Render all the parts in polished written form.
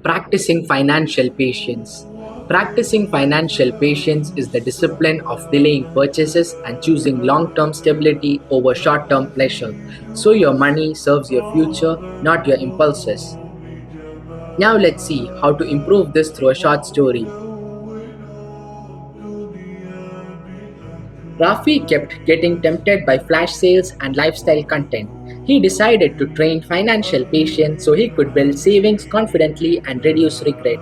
Practicing financial patience. Practicing financial patience is the discipline of delaying purchases and choosing long term stability over short term pleasure. So your money serves your future, not your impulses. Now let's see how to improve this through a short story. Rafi kept getting tempted by flash sales and lifestyle content. He decided to train financial patience so he could build savings confidently and reduce regret.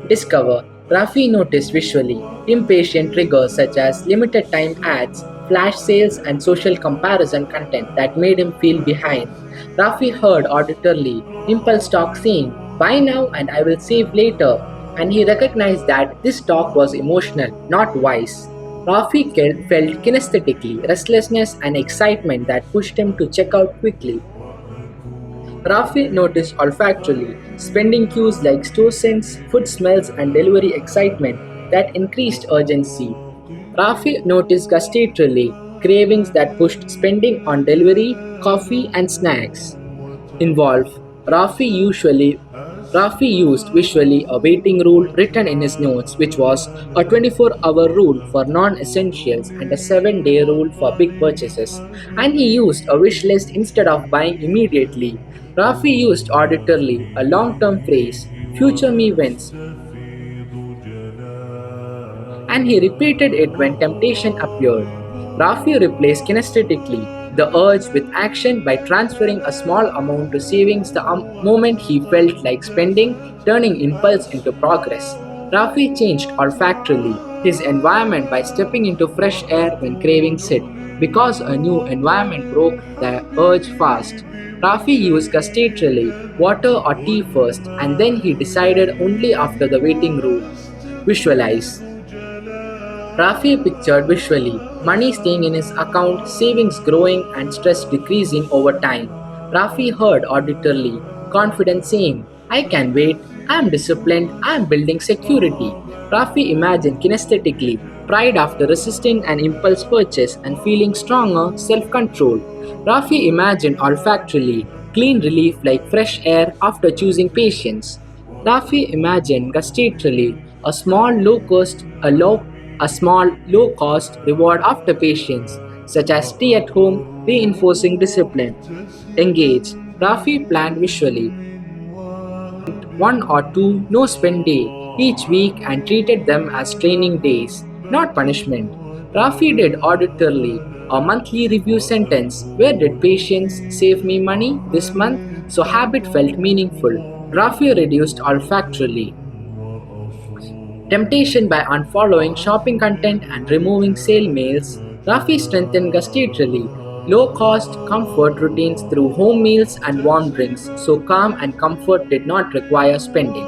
Discover. Rafi noticed visually impatient triggers such as limited time ads, flash sales, and social comparison content that made him feel behind. Rafi heard auditorily impulse talk saying, "Buy now and I will save later," and he recognized that this talk was emotional, not wise. Rafi felt kinesthetically restlessness and excitement that pushed him to check out quickly. Rafi noticed olfactorily spending cues like store scents, food smells, and delivery excitement that increased urgency. Rafi noticed gustatorily cravings that pushed spending on delivery, coffee, and snacks. Involve. Rafi usually Rafi used visually a waiting rule written in his notes, which was a 24-hour rule for non-essentials and a 7-day rule for big purchases. And he used a wish list instead of buying immediately. Rafi used auditorily a long-term phrase, "Future me wins," and he repeated it when temptation appeared. Rafi replaced kinesthetically the urge with action by transferring a small amount to savings the moment he felt like spending, turning impulse into progress. Rafi changed olfactorily his environment by stepping into fresh air when cravings hit, because a new environment broke the urge fast. Rafi used gustatorily water or tea first, and then he decided only after the waiting rule. Visualize. Rafi pictured visually money staying in his account, savings growing, and stress decreasing over time. Rafi heard auditorily confidence saying, "I can wait, I am disciplined, I am building security." Rafi imagined kinesthetically pride after resisting an impulse purchase and feeling stronger self control. Rafi imagined olfactorily clean relief like fresh air after choosing patience. Rafi imagined gustatorily a small low cost reward after patience, such as tea at home, reinforcing discipline. Engage. Rafi planned visually one or two no spend day each week and treated them as training days, not punishment. Rafi did auditorily a monthly review sentence. Where did patience save me money this month? So habit felt meaningful. Rafi reduced olfactorily temptation by unfollowing shopping content and removing sale mails. Rafi strengthened gustatorily low cost comfort routines through home meals and warm drinks, so calm and comfort did not require spending.